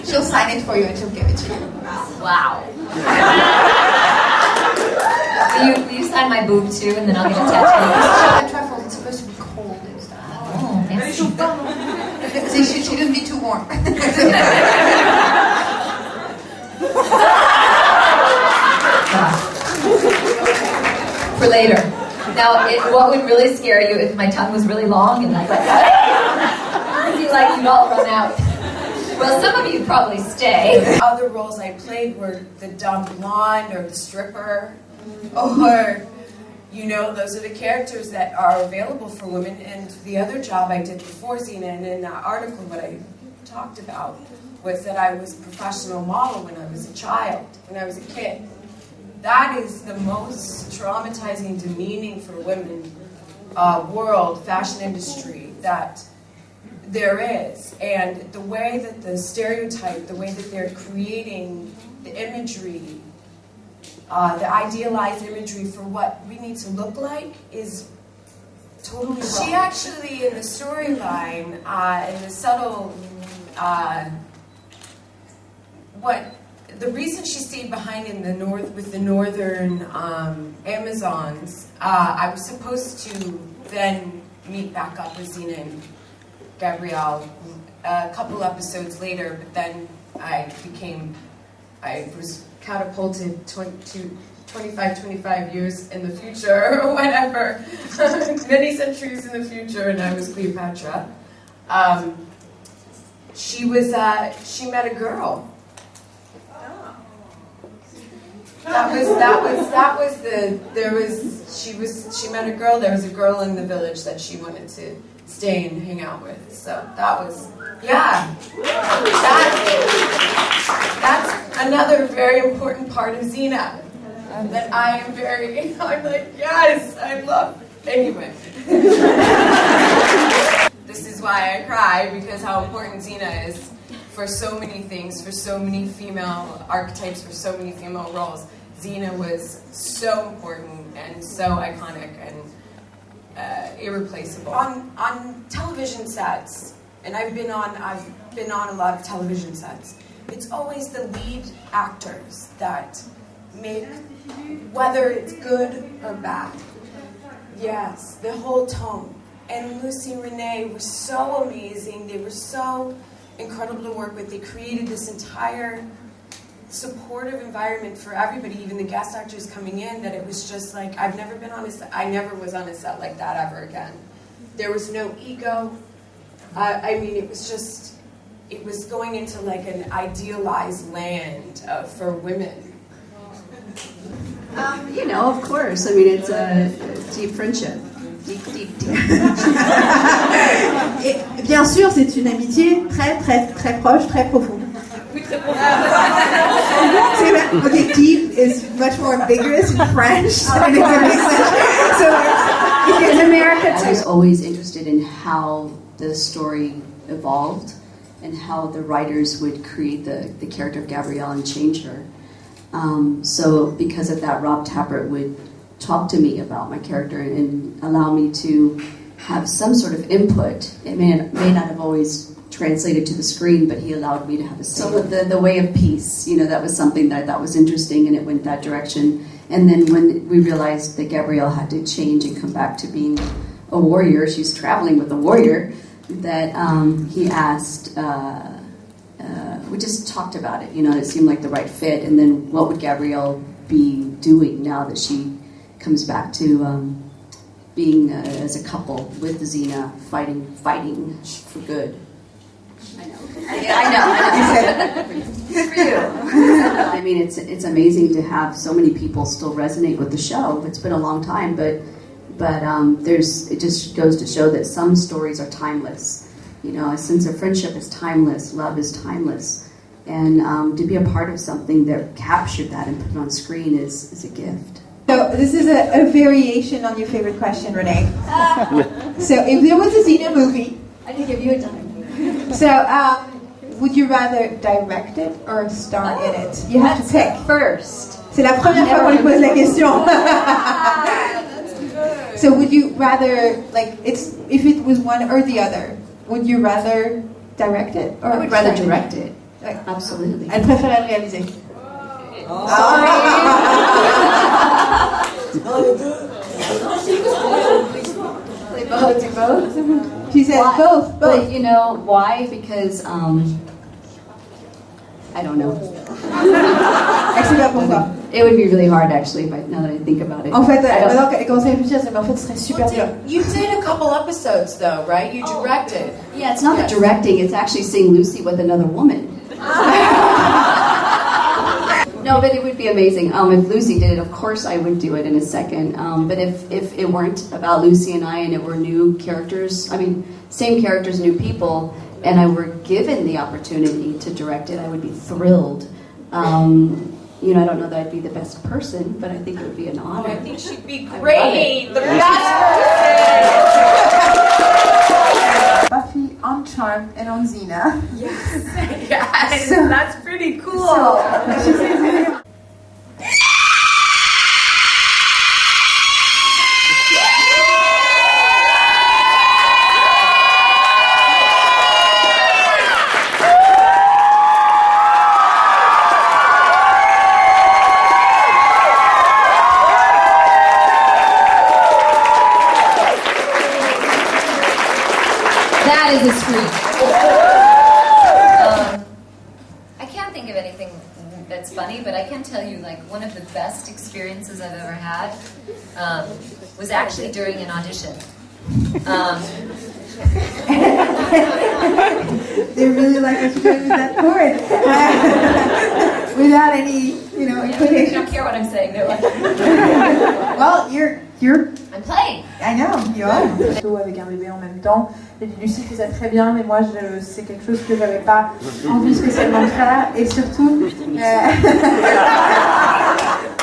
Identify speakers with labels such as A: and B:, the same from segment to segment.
A: She'll sign it for you and she'll give it to you.
B: Wow. Will you sign my boob too, and then I'll get a tattoo?
A: Truffles, it's supposed to be cold and stuff.
B: Oh, merci.
A: She shouldn't be too warm.
B: For later. Now, what would really scare you if my tongue was really long and I was like, I feel like you'd all run out. Well, some of you probably stay.
C: Other roles I played were the dumb blonde or the stripper, or, those are the characters that are available for women. And the other job I did before Xena, and in that article what I talked about, was that I was a professional model when I was a child, when I was a kid. That is the most traumatizing, demeaning for women world, fashion industry, that there is. And the way that the stereotype, the way that they're creating the imagery, the idealized imagery for what we need to look like is totally wrong. She actually, in the storyline, in the subtle, the reason she stayed behind in the north with the northern Amazons, I was supposed to then meet back up with Xena and Gabrielle a couple episodes later, but then I was catapulted 25 years in the future, or whatever, many centuries in the future, and I was Cleopatra. She met a girl. She met a girl. There was a girl in the village that she wanted to stay and hang out with. So that's another very important part of Xena. That I'm like, yes, I love. Anyway. This is why I cry, because how important Xena is for so many things, for so many female archetypes, for so many female roles. Xena was so important and so iconic and irreplaceable. On television sets, and I've been on a lot of television sets, it's always the lead actors that make, whether it's good or bad. Yes, the whole tone. And Lucy and Renee were so amazing. They were so incredible to work with. They created this entire supportive environment for everybody, even the guest actors coming in, that it was just like, I never was on a set like that ever again. There was no ego. It was going into like an idealized land for women.
D: Of course. It's a deep friendship. Deep.
E: Bien sûr, c'est une amitié très, très, très proche, très profonde.
B: Oui, très profonde.
E: Okay, deep is much more ambiguous in French than in English. So
D: in America, I was always interested in how the story evolved and how the writers would create the character of Gabrielle and change her. So because of that, Rob Tappert would talk to me about my character and allow me to have some sort of input. It may not have always translated to the screen, but he allowed me to have a say. So the way of peace, that was something that I thought was interesting, and it went that direction. And then when we realized that Gabrielle had to change and come back to being a warrior, she's traveling with a warrior, that he asked, we just talked about it, it seemed like the right fit. And then what would Gabrielle be doing now that she comes back to being as a couple with Xena, fighting for good. I know. Good for you. It's amazing to have so many people still resonate with the show. It's been a long time, but it just goes to show that some stories are timeless. A sense of friendship is timeless, love is timeless, and to be a part of something that captured that and put it on screen is a gift.
E: So this is a variation on your favorite question, Renee. So if there was a Xena movie,
B: I can give you a dime.
E: So would you rather direct it or star in it? You have to pick.
B: First.
E: C'est la première fois qu'on lui pose la question. So would you rather, if it was one or the other, would you rather direct it? Or
D: I would rather direct it.
E: Ouais.
D: Absolutely.
E: Elle préférait le réaliser.
D: They both do both.
E: She said
D: Why?
E: both.
D: But you know why? Because I don't know.
E: Elle sait pas pourquoi.
D: It would be really hard actually, but now that I think about it.
E: En fait,
D: I don't-
E: maintenant qu'elle commence à réfléchir, mais en fait, ce serait super dur.
C: You did a couple episodes though, right? You directed.
D: Yeah, it's not the directing, it's actually seeing Lucy with another woman. No, but it would be amazing. If Lucy did it, of course I would do it in a second. But if it weren't about Lucy and I, and it were new characters, I mean, same characters, new people, and I were given the opportunity to direct it, I would be thrilled. You know, I don't know that I'd be the best person, but I think it would be an
C: Oh,
D: honor.
C: I think she'd be
D: I love
C: great.
D: it.
C: The best
E: Buffy on Charm and on Xena.
C: person. Yes,
E: So-
C: that's pretty cool.
E: So, she says,
B: That is a treat. I can't think of anything that's funny, but I can tell you, like, one of the best experiences I've ever had was actually during an audition.
E: they really like what you're doing with that chord. Without any,
B: They
E: implication.
B: don't care what I'm saying. They're like,
E: Well, you're,
B: I'm playing.
E: I know, you are. Avec un bébé en même temps. Et Lucie fait ça très bien, mais moi, c'est quelque chose que j'avais pas envie spécialement de faire. Et surtout,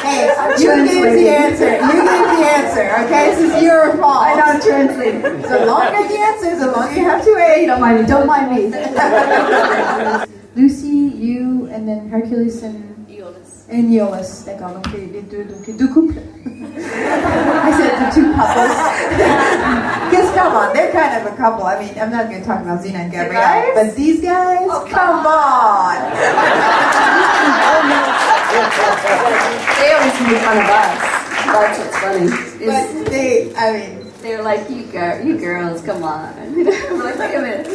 E: hey, you gave the answer. You gave the answer, okay? This is your fault. I know, translate. The longer the answer, the longer you have to wait. Don't mind me, don't mind me. Lucy, you, and then Hercules and Aeolus. D'accord, donc les deux couples. I said the two couples. Because come on, they're kind of a couple. I mean, I'm not going to talk about Xena and Gabrielle, but these guys, come on.
D: They always make fun of us. That's what's funny.
E: But
D: They're like, you girls, come on. We're like, wait a minute.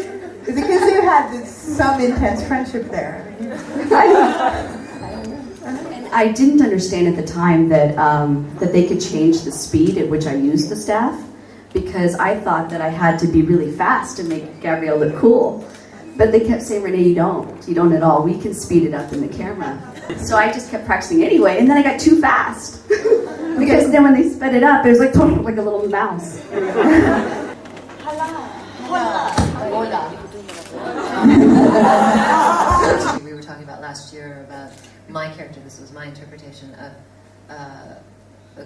E: is it because you had some intense friendship there?
D: And I didn't understand at the time that that they could change the speed at which I used the staff, because I thought that I had to be really fast to make Gabrielle look cool. But they kept saying, Renee, you don't at all. We can speed it up in the camera. So I just kept practicing anyway, and then I got too fast. Because then when they sped it up, it was like a little mouse.
B: We were talking about last year about my character. This was my interpretation of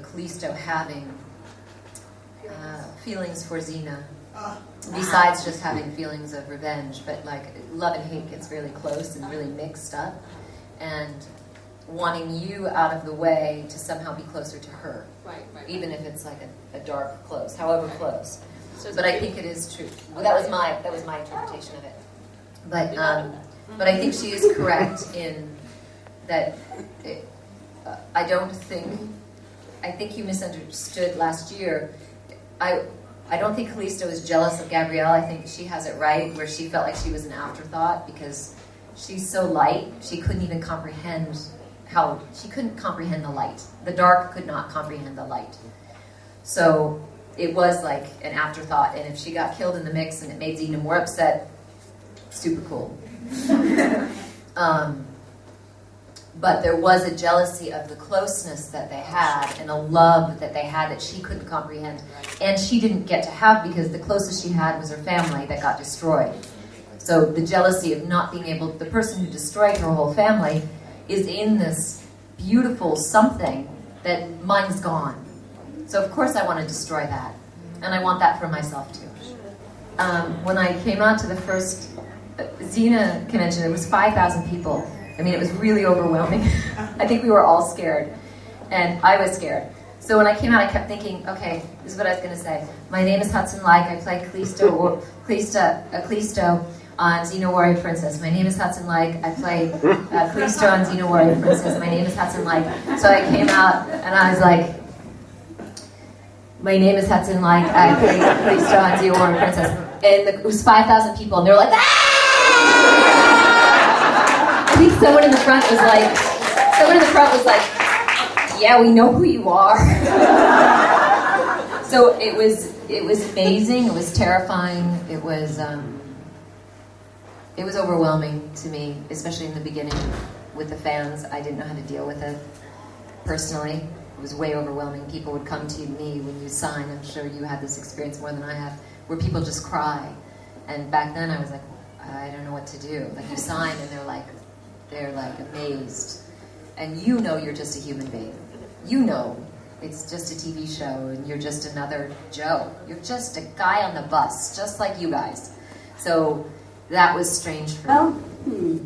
B: Callisto having feelings for Xena, besides just having feelings of revenge. But like love and hate gets really close and really mixed up, and wanting you out of the way to somehow be closer to her, right. Even if it's like a dark close, however close. But I think it is true. Well, that was my interpretation of it. But I think she is correct in that. I think you misunderstood last year. I don't think Callisto is jealous of Gabrielle. I think she has it right, where she felt like she was an afterthought because she's so light. She couldn't even comprehend the light. The dark could not comprehend the light. So it was like an afterthought. And if she got killed in the mix and it made Xena more upset, super cool. But there was a jealousy of the closeness that they had and a love that they had that she couldn't comprehend. And she didn't get to have because the closest she had was her family that got destroyed. So the jealousy of not being able, the person who destroyed her whole family is in this beautiful something that mine's gone. So of course I want to destroy that. And I want that for myself too. When I came out to the first Xena convention, there was 5,000 people. I mean, it was really overwhelming. I think we were all scared. And I was scared. So when I came out, I kept thinking, okay, this is what I was going to say. My name is Hudson Leick. I play Callisto. on Xena Warrior Princess. My name is Hudson Leick. I play Callisto on Xena Warrior Princess. My name is Hudson Leick. So I came out and I was like, my name is Hudson Leick. I play Callisto on Xena Warrior Princess. And it was 5,000 people, and they were like, ah! I think someone in the front was like, yeah, we know who you are. So it was amazing. It was terrifying. It was overwhelming to me, especially in the beginning with the fans. I didn't know how to deal with it personally. It was way overwhelming. People would come to me when you sign. I'm sure you had this experience more than I have, where people just cry. And back then I was like, I don't know what to do. Like, you sign and they're like amazed. And you know you're just a human being. You know it's just a TV show and you're just another Joe. You're just a guy on the bus, just like you guys. So that was strange for me.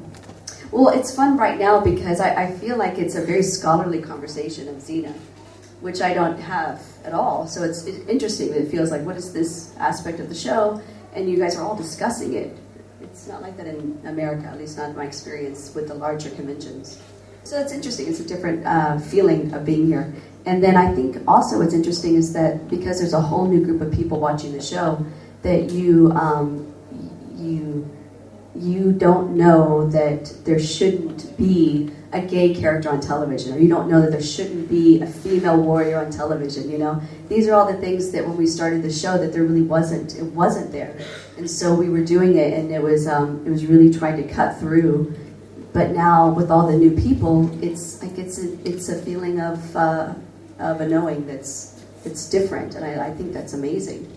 D: Well, it's fun right now because I feel like it's a very scholarly conversation of Xena, which I don't have at all. So it's interesting that it feels like, what is this aspect of the show? And you guys are all discussing it. It's not like that in America, at least not in my experience with the larger conventions. So it's interesting. It's a different feeling of being here. And then I think also what's interesting is that because there's a whole new group of people watching the show, that you don't know that there shouldn't be a gay character on television, or you don't know that there shouldn't be a female warrior on television. You know, these are all the things that when we started the show that there really wasn't. It wasn't there, and so we were doing it, and it was really trying to cut through. But now with all the new people, it's like it's a feeling of a knowing that's different, and I think that's amazing.